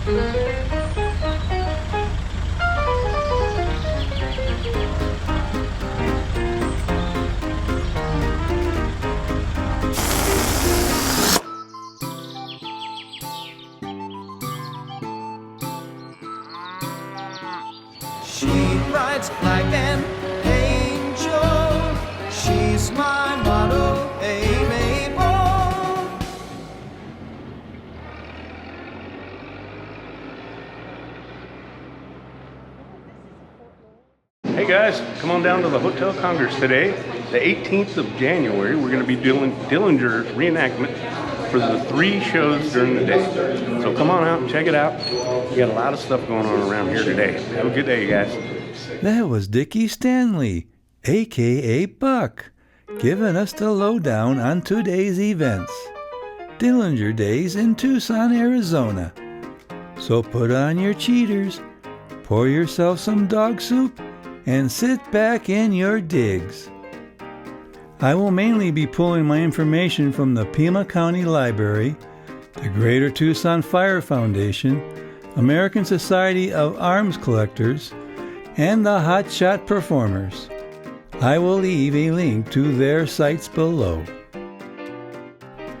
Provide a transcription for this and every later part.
She rides like an angel. She's my model, A Mabel. Hey guys, come on down to the Hotel Congress today, the 18th of January. We're going to be doing Dillinger's reenactment for the 3 shows during the day. So come on out and check it out. We got a lot of stuff going on around here today. Have a good day, guys. That was Dickie Stanley, a.k.a. Buck, giving us the lowdown on today's events. Dillinger Days in Tucson, Arizona. So put on your cheaters, pour yourself some dog soup, and sit back in your digs. I will mainly be pulling my information from the Pima County Library, the Greater Tucson Fire Foundation, American Society of Arms Collectors, and the Hot Shot Performers. I will leave a link to their sites below.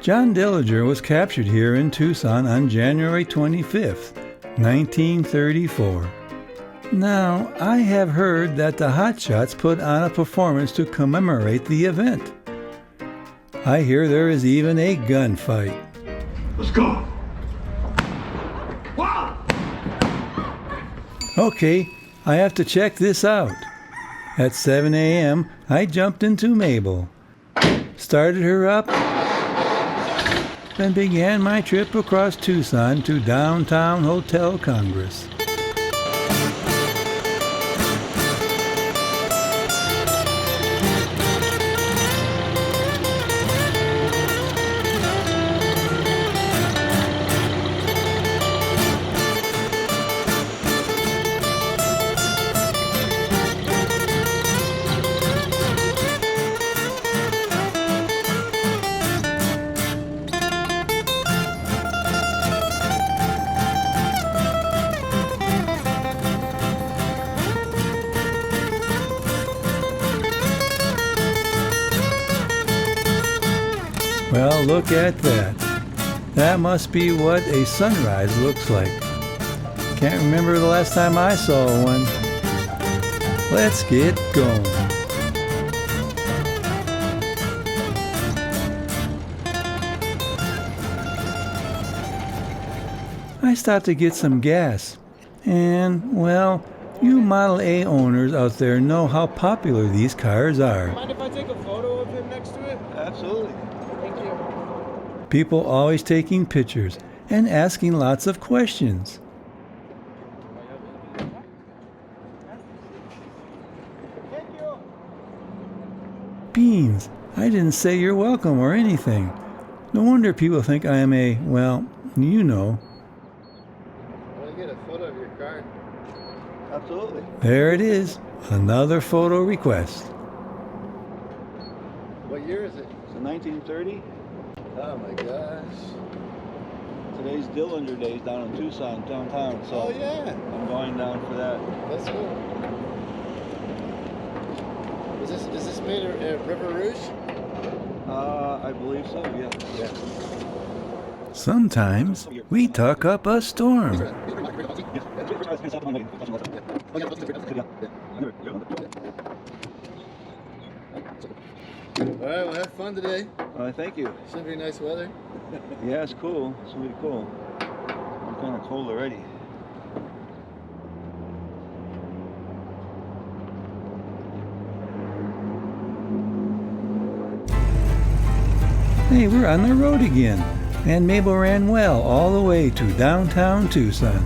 John Dillinger was captured here in Tucson on January 25th, 1934. Now, I have heard that the Hot Shots put on a performance to commemorate the event. I hear there is even a gunfight. Let's go! Wow! Okay, I have to check this out. At 7 a.m., I jumped into Mabel, started her up, and began my trip across Tucson to Downtown Hotel Congress. Well, look at that. That must be what a sunrise looks like. Can't remember the last time I saw one. Let's get going. I stopped to get some gas. And, well, you Model A owners out there know how popular these cars are. Mind if I take a photo of him next to it? Absolutely. Thank you. People always taking pictures and asking lots of questions. Thank you. Beans, I didn't say you're welcome or anything. No wonder people think I am a, well, you know. I want to get a photo of your car. Absolutely. There it is, another photo request. What year is it? It's a 1930. Oh my gosh. Today's Dillinger Days down in Tucson, downtown. So Oh yeah. I'm going down for that. That's cool. Is this made at River Rouge? I believe so, yeah. Sometimes we talk up a storm. Alright, well have fun today. Thank you. Should be nice weather. Yeah, it's cool. It's really cool. I'm kind of cold already. Hey, we're on the road again, and Mabel ran well all the way to downtown Tucson.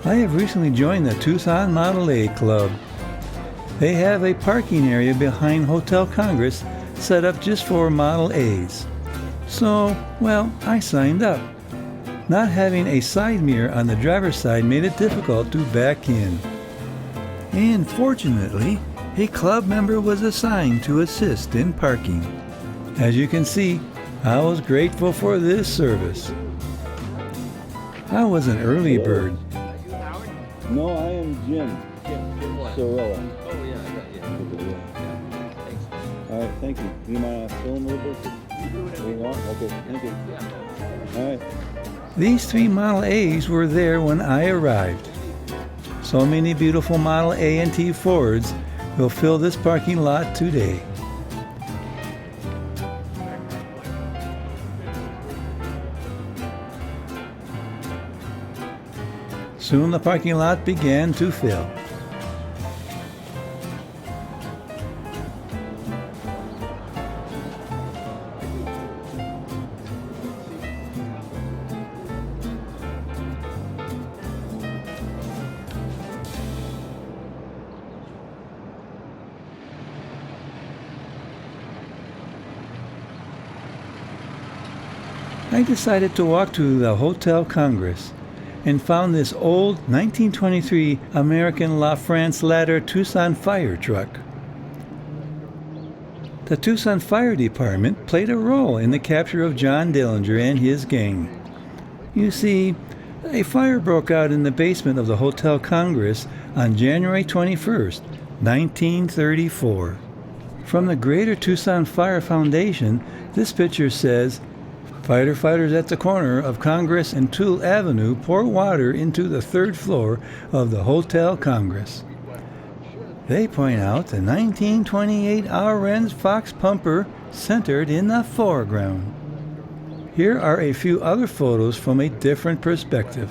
I have recently joined the Tucson Model A Club. They have a parking area behind Hotel Congress set up just for Model A's. So, well, I signed up. Not having a side mirror on the driver's side made it difficult to back in. and fortunately, a club member was assigned to assist in parking. As you can see, I was grateful for this service. I was an early bird. No, I am Jim. Jim what? Sorella. Oh, yeah, I got you. Yeah, thanks. All right, thank you. You mind film a little bit? You want? Okay, thank you. All right. These 3 Model A's were there when I arrived. So many beautiful Model A and T Fords will fill this parking lot today. Soon the parking lot began to fill. I decided to walk to the Hotel Congress and found this old 1923 American La France ladder Tucson fire truck. The Tucson Fire Department played a role in the capture of John Dillinger and his gang. You see, a fire broke out in the basement of the Hotel Congress on January 21st, 1934. From the Greater Tucson Fire Foundation, this picture says, "Firefighters at the corner of Congress and Toole Avenue pour water into the 3rd floor of the Hotel Congress." They point out the 1928 Aurenz Fox pumper centered in the foreground. Here are a few other photos from a different perspective.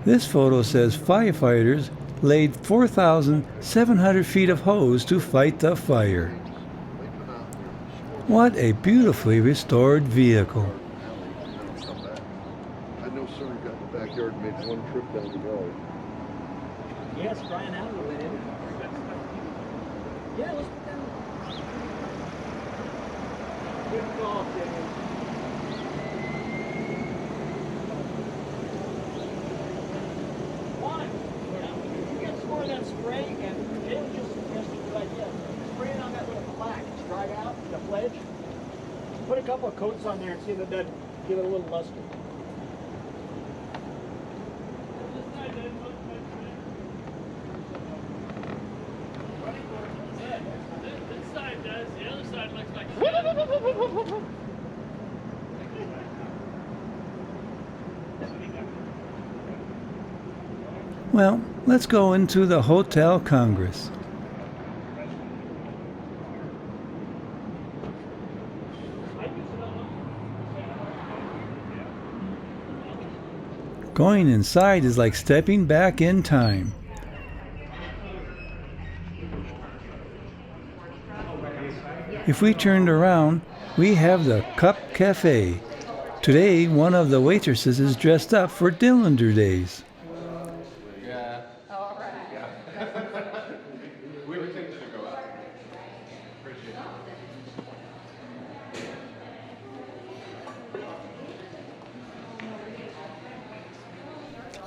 This photo says firefighters laid 4,700 feet of hose to fight the fire. What a beautifully restored vehicle. I know sir got in the backyard and made one trip down the road. Yes, Brian Adler went in. Yeah, let's put that in. Good call, Jimmy. Why? You get some more of that spray, and Jim just suggested a good idea. Spray it on that little plaque. It's dried out, the pledge. Put a couple of coats on there and see if it doesn't give it a little luster. This side does, the other side looks like Well, let's go into the Hotel Congress. Going inside is like stepping back in time. If we turned around, we have the Cup Cafe. Today, one of the waitresses is dressed up for Dillinger Days.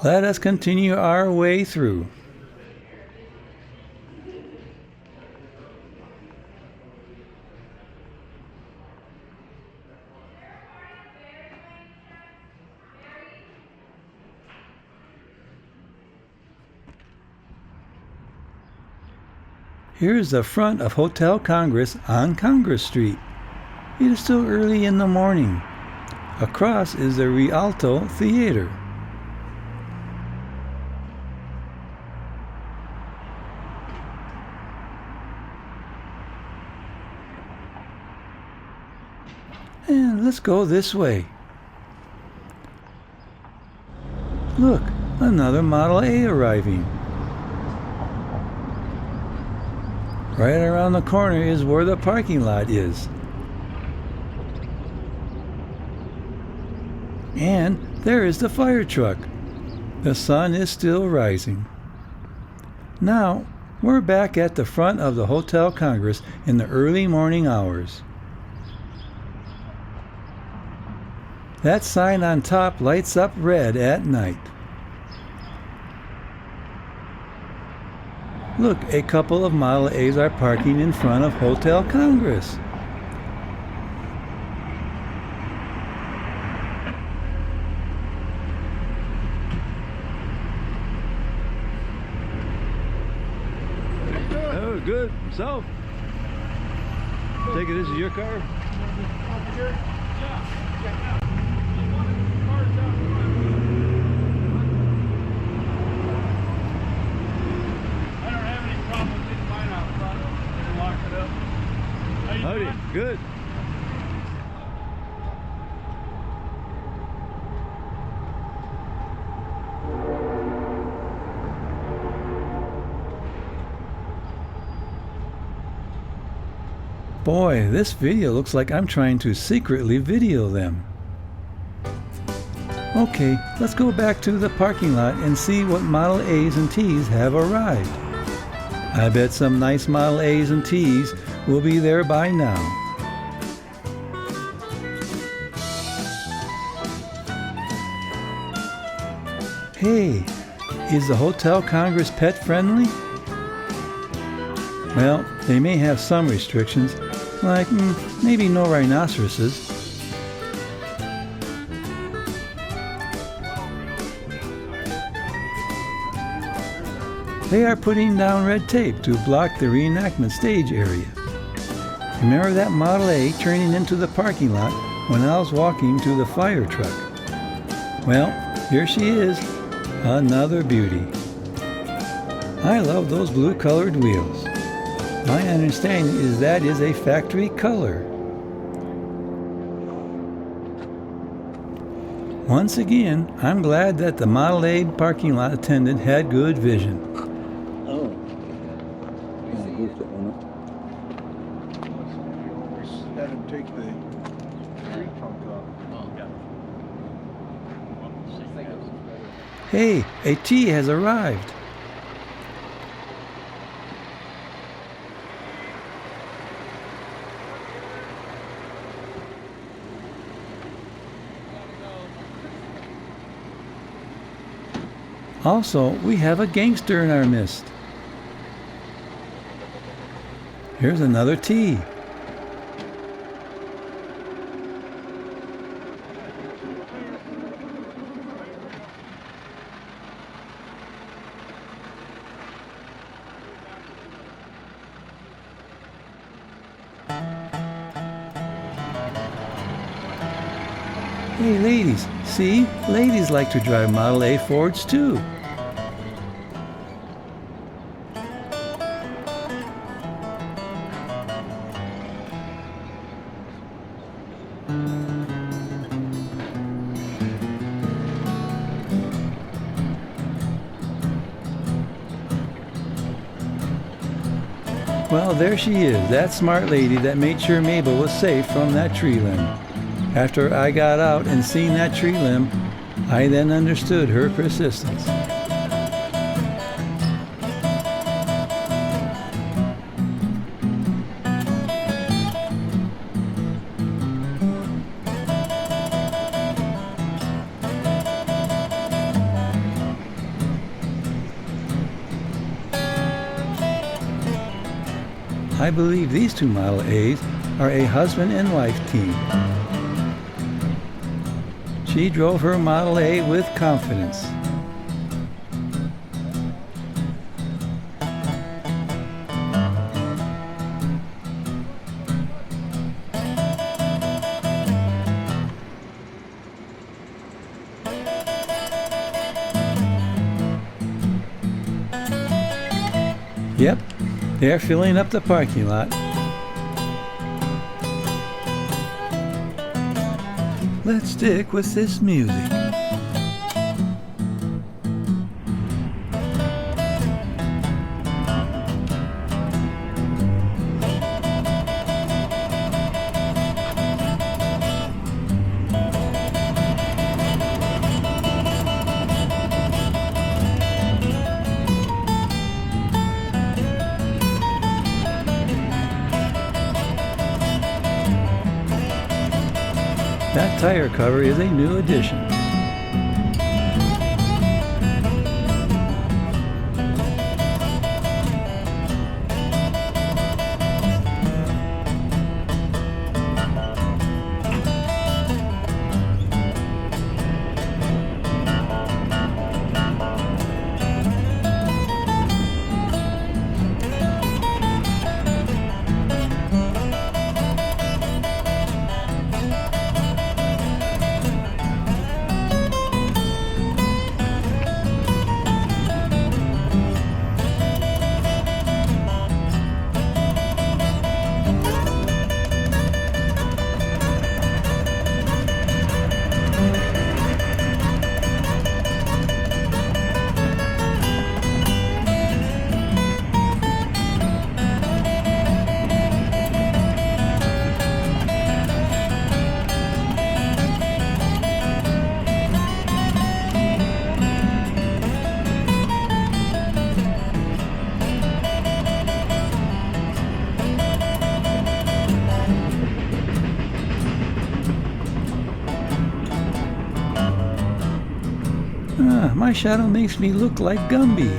Let us continue our way through. Here is the front of Hotel Congress on Congress Street. It is still early in the morning. Across is the Rialto Theater. And let's go this way. Look, another Model A arriving. Right around the corner is where the parking lot is. And there is the fire truck. The sun is still rising. Now, We're back at the front of the Hotel Congress in the early morning hours. That sign on top lights up red at night. Look, a couple of Model A's are parking in front of Hotel Congress. Oh, good. So, take it, this is your car? Howdy. Good. Boy, this video looks like I'm trying to secretly video them. Okay, let's go back to the parking lot and see what Model A's and T's have arrived. I bet some nice Model A's and T's will be there by now. Hey, is the Hotel Congress pet friendly? Well, they may have some restrictions, like maybe no rhinoceroses. They are putting down red tape to block the reenactment stage area. Remember that Model A turning into the parking lot when I was walking to the fire truck? Well, here she is, another beauty. I love those blue colored wheels. My understanding is that is a factory color. Once again, I'm glad that the Model A parking lot attendant had good vision. Oh. Yeah, I goofed that one up. Had him take the tree trunk off. Hey, a T has arrived. Also, we have a gangster in our midst. Here's another T. Hey ladies, see? Ladies like to drive Model A Fords too. Well, there she is, that smart lady that made sure Mabel was safe from that tree limb. After I got out and seen that tree limb, I then understood her persistence. I believe these two Model A's are a husband and wife team. She drove her Model A with confidence. Yep, they're filling up the parking lot. Let's stick with this music. That tire cover is a new addition. My shadow makes me look like Gumby.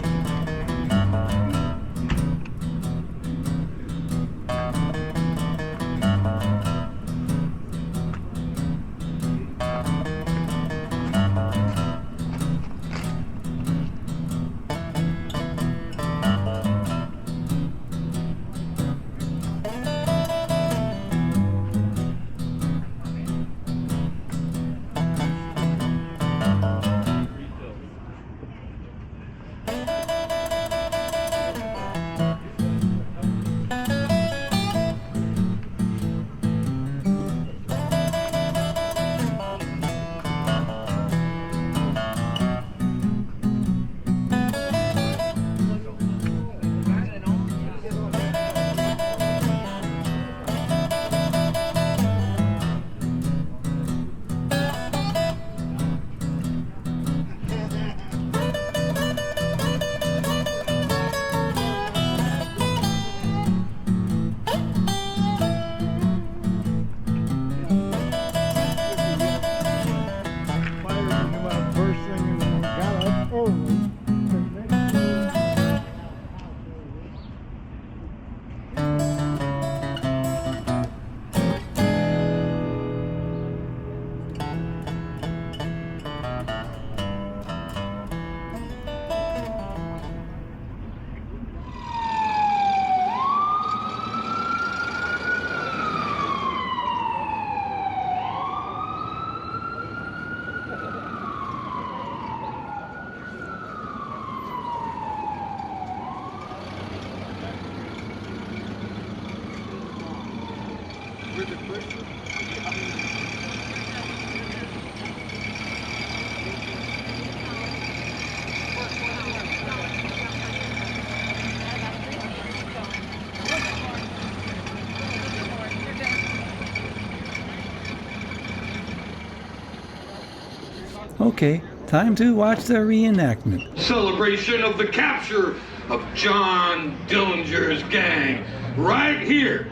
Okay, time to watch the reenactment. Celebration of the capture of John Dillinger's gang right here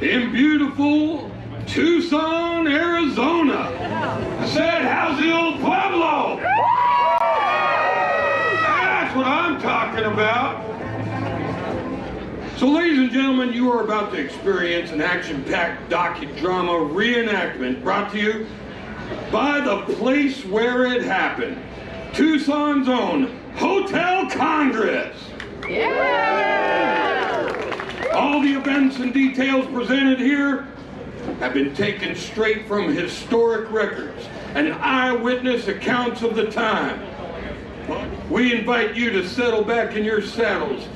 in beautiful Tucson, Arizona. I said, how's the old Pueblo? That's what I'm talking about. So ladies and gentlemen, you are about to experience an action-packed docudrama reenactment brought to you by the place where it happened, Tucson's own Hotel Congress. Yeah! All the events and details presented here have been taken straight from historic records and eyewitness accounts of the time. We invite you to settle back in your saddles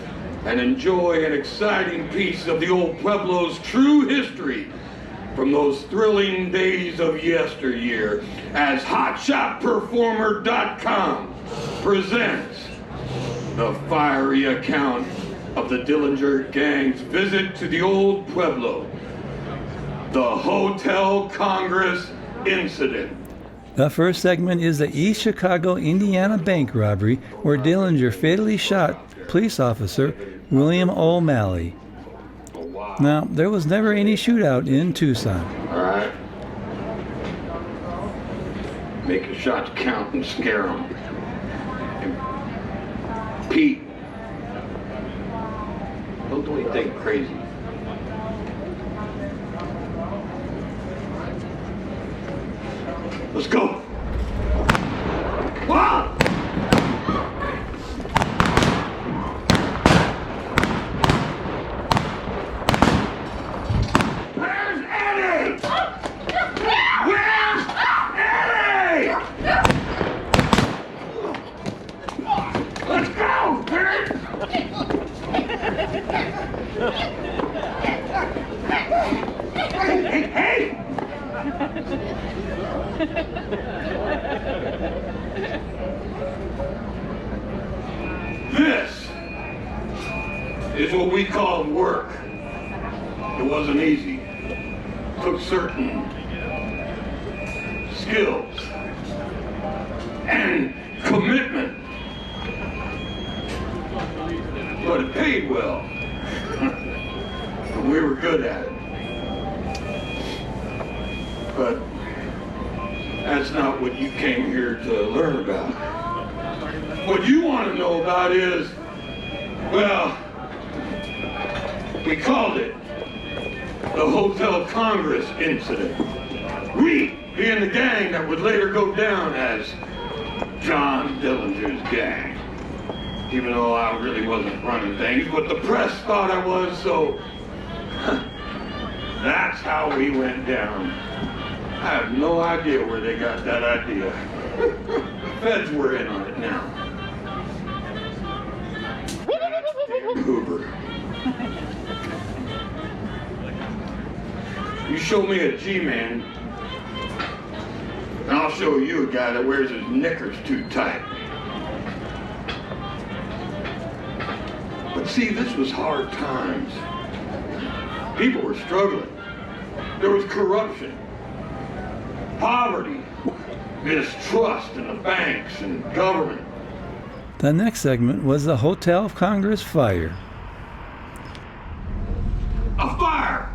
and enjoy an exciting piece of the old Pueblo's true history from those thrilling days of yesteryear, as HotShotPerformer.com presents the fiery account of the Dillinger gang's visit to the old Pueblo, the Hotel Congress incident. The first segment is the East Chicago, Indiana bank robbery where Dillinger fatally shot police officer William O'Malley. Now, there was never any shootout in Tucson. All right. make the shots count and scare them. And Pete, don't do anything crazy. Let's go. Wow! Where's Eddie? Where's Eddie? Let's go! Hey! This is what we call work. It wasn't easy. It took certain skills and commitment. But it paid well. And we were good at it. But that's not what you came here to learn about. What you want to know about is, well, we called it the Hotel Congress incident. We being the gang that would later go down as John Dillinger's gang. Even though I really wasn't running things, but the press thought I was, so that's how we went down. I have no idea where they got that idea. Feds were in on it now. Hoover. You show me a G-man, and I'll show you a guy that wears his knickers too tight. But see, this was hard times. People were struggling. There was corruption, poverty, mistrust in the banks and government. The next segment was the Hotel Congress fire. A fire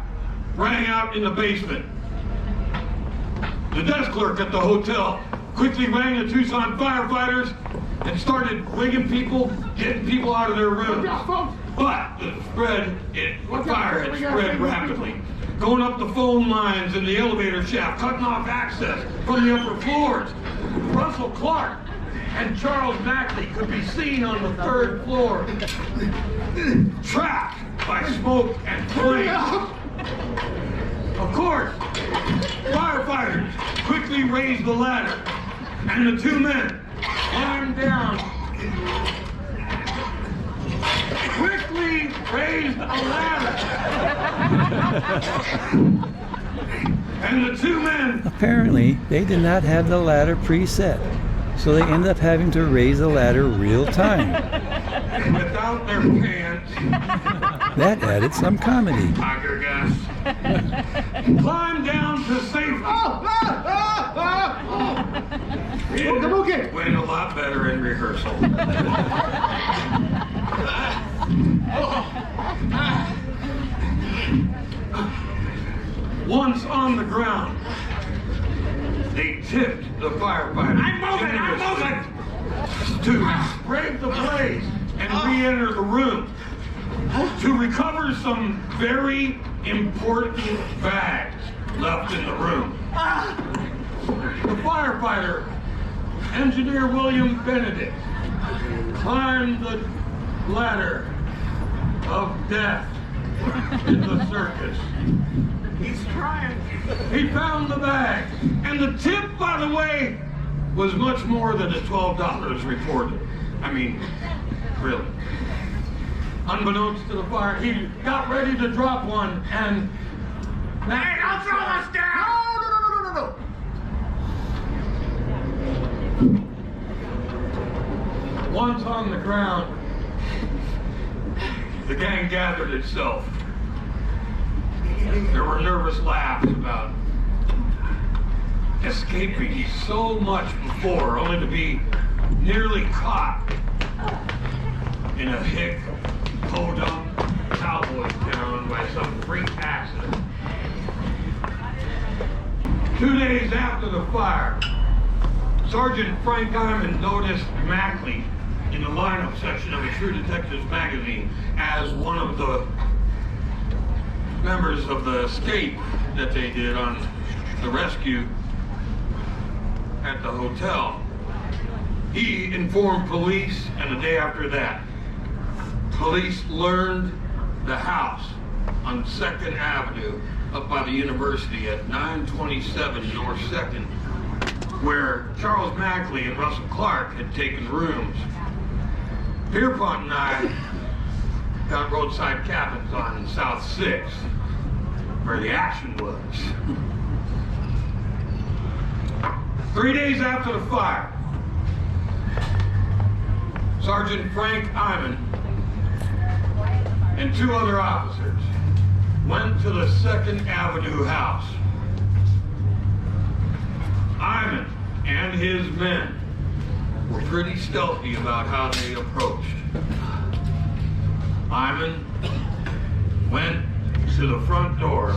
rang out in the basement. The desk clerk at the hotel quickly rang the Tucson firefighters and started waking people, getting people out of their rooms. But the fire had spread rapidly, going up the phone lines in the elevator shaft, cutting off access from the upper floors. Russell Clark and Charles Markley could be seen on the 3rd floor, trapped by smoke and flames. Of course, firefighters quickly raised the ladder, and the two men climbed down. Quickly raised a ladder. And the two men... Apparently, they did not have the ladder preset, so they ended up having to raise the ladder real time. Without their pants. That added some comedy. Tiger gas. Climbed down to safety. It went a lot better in rehearsal. Once on the ground, they tipped the firefighters. I'm moving! To brave the blaze and re-enter the room to recover some very important bags left in the room. The firefighter, Engineer William Benedict, climbed the ladder of death in the circus. He's trying. He found the bag. And the tip, by the way, was much more than the $12 reported. I mean, really. Unbeknownst to the fire, he got ready to drop one and... Hey, don't throw us down! No. Once on the ground, the gang gathered itself. There were nervous laughs about escaping so much before, only to be nearly caught in a hick, podunk cowboy town by some freak accident. 2 days after the fire, Sergeant Frank Iman noticed Markley in the lineup section of a True Detectives magazine as one of the members of the escape that they did on the rescue at the hotel. He informed police, and the day after that, police learned the house on 2nd Avenue up by the university at 927 North 2nd, where Charles Markley and Russell Clark had taken rooms. Pierpont and I got roadside cabins on South 6th, where the action was. 3 days after the fire, Sergeant Frank Iman and 2 other officers went to the 2nd Avenue house. Iman and his men were pretty stealthy about how they approached. Iman went to the front door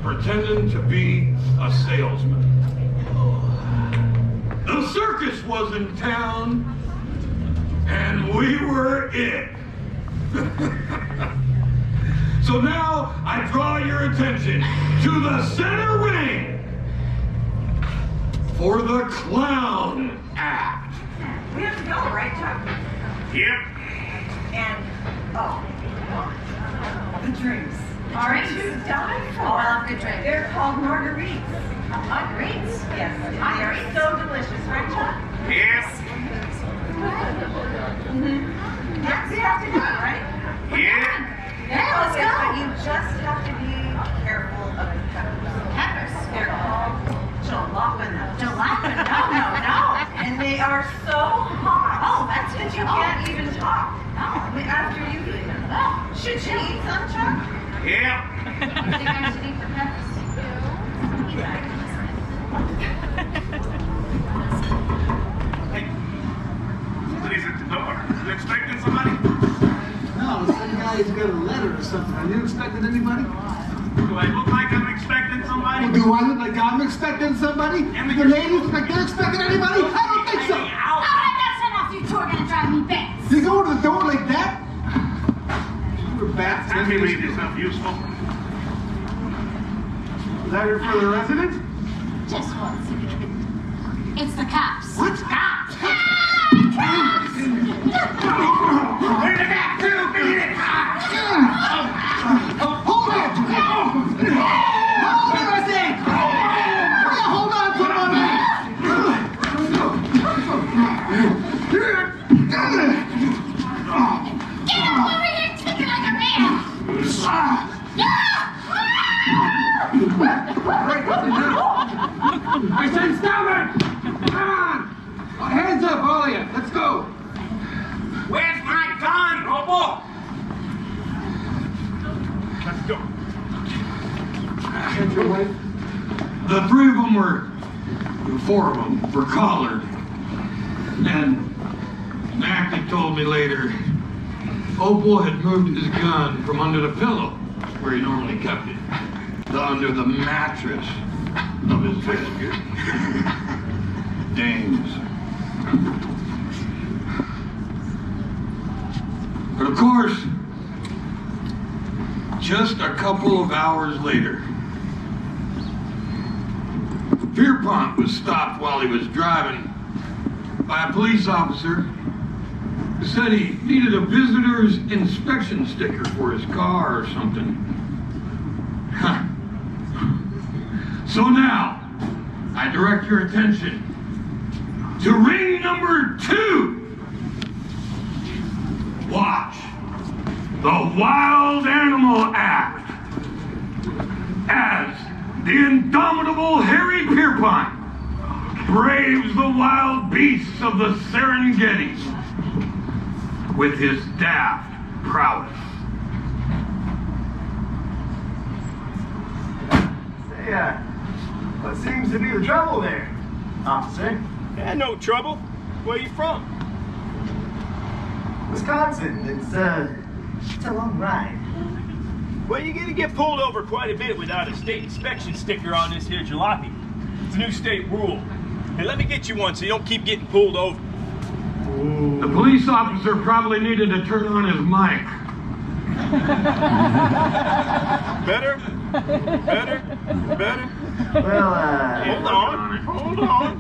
pretending to be a salesman. The circus was in town, and we were it. So now I draw your attention to the center ring for the clown act. We have to go, right, Chuck? Yep. And, the drinks. All right, to die for. Oh, I love good drinks. They're called margaritas. Margaritas? Yes. They are so delicious, right, Chuck? Yes. Yes, we have to go, right? Yeah. Yeah, let's Yes, go. but you just have to be careful of the peppers. Peppers. They're called jalapenos. Jalapeno? No. And they are so hot. Oh, that's that good. you can't even talk. No. After you eat them. Oh. Should you eat some, Chuck? Yeah. You think I should eat the peppers? Somebody's at the door. You expecting somebody? No, some guy's got a letter or something. Are you expecting anybody? Do I look like I'm expecting somebody? Well, do I look like I'm expecting somebody? The ladies look like they're expecting anybody? I don't think so. Oh, that's enough. You two are gonna drive me bats. You go to the door like that? You were bats. Let me read this up, useful. Letter for the resident? Just one second. It's the cops. What? Cops? Cops! Where the cops? Hold it! Hold it, I say! Hold on to Get him over here, kicking like a man! I said stop it! Come on! Hands up, all of you. Let's go. Where's my gun, Robo? Let's go. And your wife? The 4 of them were collared. And Markley told me later, Opal had moved his gun from under the pillow, where he normally kept it, to under the mattress of his biscuit. Dames. But of course, just a couple of hours later, Pierpont was stopped while he was driving by a police officer who said he needed a visitor's inspection sticker for his car or something. So now, I direct your attention to ring number 2. Watch the Wild Animal Act as the indomitable Harry Pierpont braves the wild beasts of the Serengeti with his daft prowess. Say, what seems to be the trouble there, officer? Yeah, no trouble. Where you from? Wisconsin. It's a long ride. Well, you're gonna get pulled over quite a bit without a state inspection sticker on this here jalopy. It's a new state rule. Hey, let me get you one so you don't keep getting pulled over. The police officer probably needed to turn on his mic. Better? Better? Better? Well, Hold on.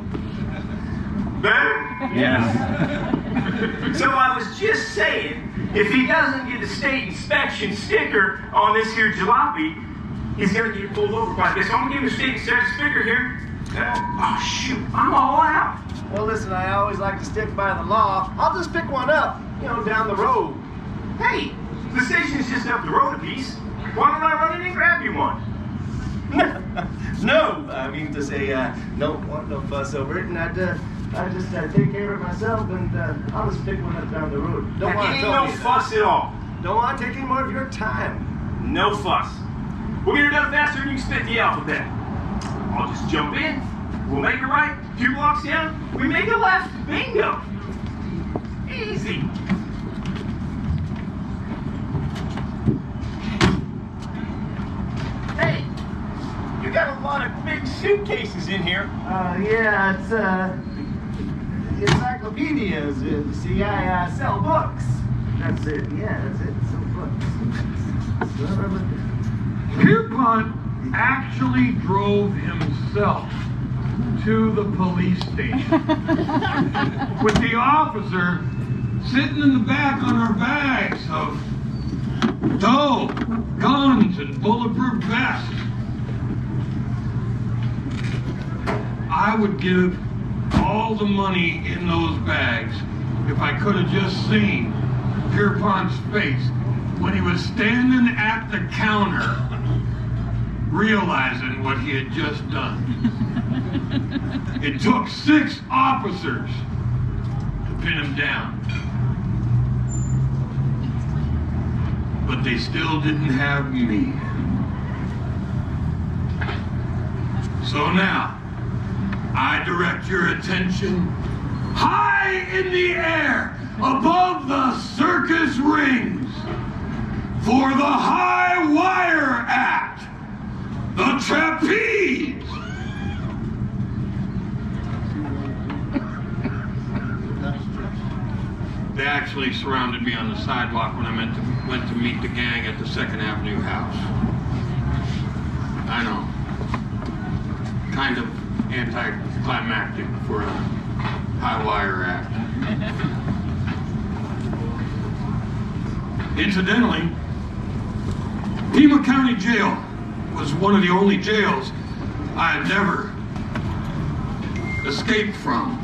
Better? yeah. So I was just saying, if he doesn't get a state inspection sticker on this here jalopy, he's gonna get pulled over by this. So I'm gonna give him a state inspection sticker here. Oh shoot, I'm all out. Well, listen, I always like to stick by the law. I'll just pick one up, down the road. Hey, the station's just up the road a piece. Why don't I run in and grab you one? No, I mean to say, don't want no fuss over it, and I just take care of it myself, and I'll just pick one up down the road. Don't want to Ain't no fuss at all. Don't want to take any more of your time. No fuss. We'll get her done faster than you can spit the alphabet. I'll just jump in. We'll make a right. A few blocks down, we make a left. Bingo. Easy. Hey, you got a lot of big suitcases in here. Yeah, it's encyclopedias. See, I sell books. That's it. Yeah, that's it. Sell books. Pierpont actually drove himself to the police station with the officer sitting in the back on our bags of dough, guns, and bulletproof vests. I would give all the money in those bags if I could have just seen Pierpont's face when he was standing at the counter realizing what he had just done. It took 6 officers to pin him down. But they still didn't have me. So now, I direct your attention high in the air above the circus rings for the High Wire Act, the trapeze. They actually surrounded me on the sidewalk when I went to meet the gang at the 2nd Avenue house. I know. Kind of anticlimactic for a High Wire Act. Incidentally, Pima County Jail was one of the only jails I had never escaped from.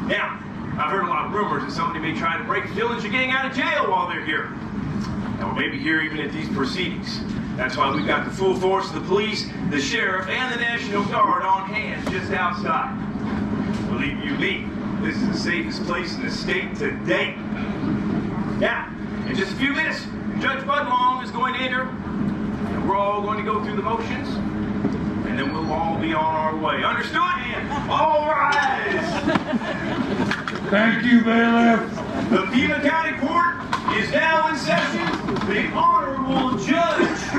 Now, I've heard a lot of rumors that somebody may try to break the Dillinger gang out of jail while they're here. Now, maybe here even at these proceedings. That's why we've got the full force of the police, the sheriff, and the National Guard on hand just outside. Believe you me, this is the safest place in the state today. Now, in just a few minutes, Judge Budlong is going to enter, and we're all going to go through the motions, and then we'll all be on our way. Understood? And all rise! Thank you, bailiff. The Pima County Court is now in session. The Honorable Justice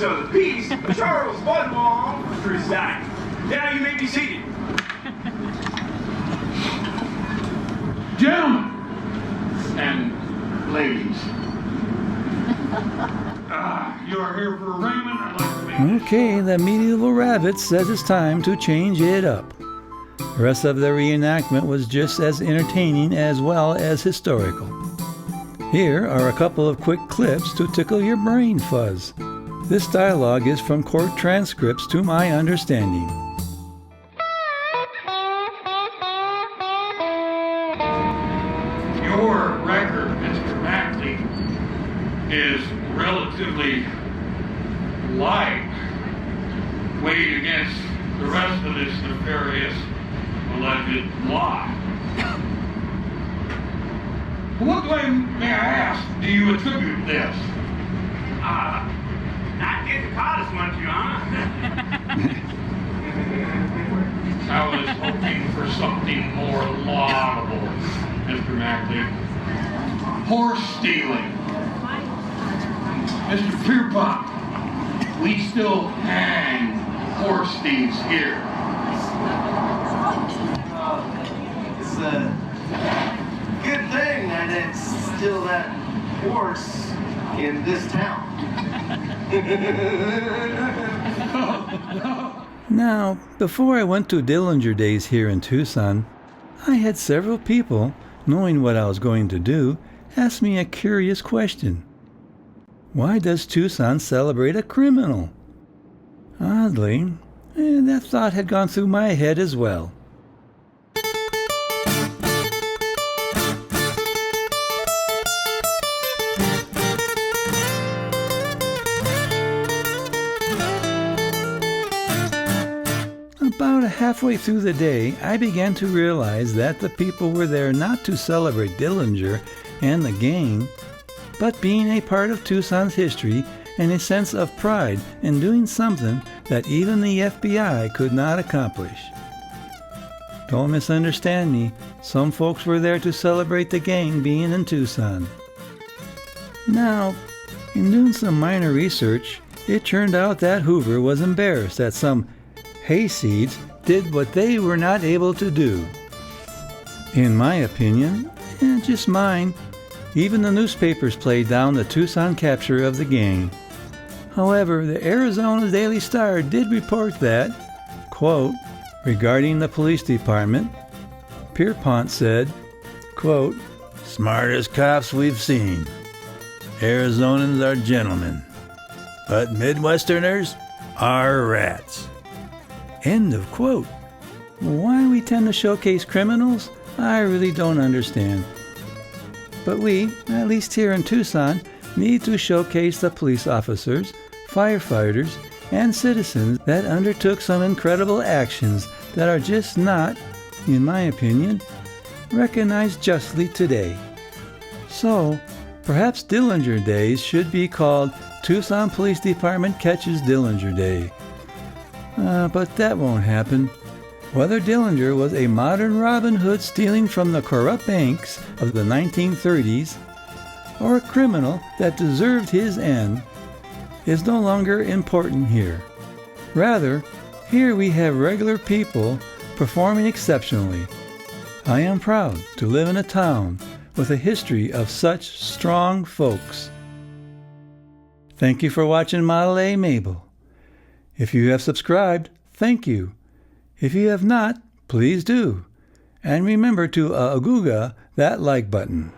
of the Peace, Charles Budlong, presiding. Now you may be seated. Gentlemen and ladies, you are here for arraignment. I'd like to make Okay, the medieval rabbit says it's time to change it up. The rest of the reenactment was just as entertaining as well as historical. Here are a couple of quick clips to tickle your brain fuzz. This dialogue is from court transcripts to my understanding. Your record, Mr. Markley, is relatively light, weighed against the rest of this nefarious alleged lie. What way, may I ask, do you attribute this? Not get the hottest one, Your Honor. I was hoping for something more laudable, Mr. Markley. Horse stealing. Mr. Pierpont, we still hang horse thieves here It's a good thing I didn't steal that horse in this town. Now, before I went to Dillinger Days here in Tucson, I had several people, knowing what I was going to do, ask me a curious question. Why does Tucson celebrate a criminal? Oddly, that thought had gone through my head as well. About halfway through the day, I began to realize that the people were there not to celebrate Dillinger and the gang, but being a part of Tucson's history and a sense of pride in doing something that even the FBI could not accomplish. Don't misunderstand me, some folks were there to celebrate the gang being in Tucson. Now, in doing some minor research, it turned out that Hoover was embarrassed that some hayseeds did what they were not able to do. In my opinion, and just mine, even the newspapers played down the Tucson capture of the gang. However, the Arizona Daily Star did report that, quote, regarding the police department, Pierpont said, quote, smartest cops we've seen. Arizonans are gentlemen, but Midwesterners are rats. End of quote. Why we tend to showcase criminals, I really don't understand. But we, at least here in Tucson, need to showcase the police officers, firefighters, and citizens that undertook some incredible actions that are just not, in my opinion, recognized justly today. So, perhaps Dillinger Days should be called Tucson Police Department Catches Dillinger Day. But that won't happen. Whether Dillinger was a modern Robin Hood stealing from the corrupt banks of the 1930s, or a criminal that deserved his end, is no longer important here. Rather, here we have regular people performing exceptionally. I am proud to live in a town with a history of such strong folks. Thank you for watching Model A Mabel. If you have subscribed, thank you. If you have not, please do. And remember to agooga that like button.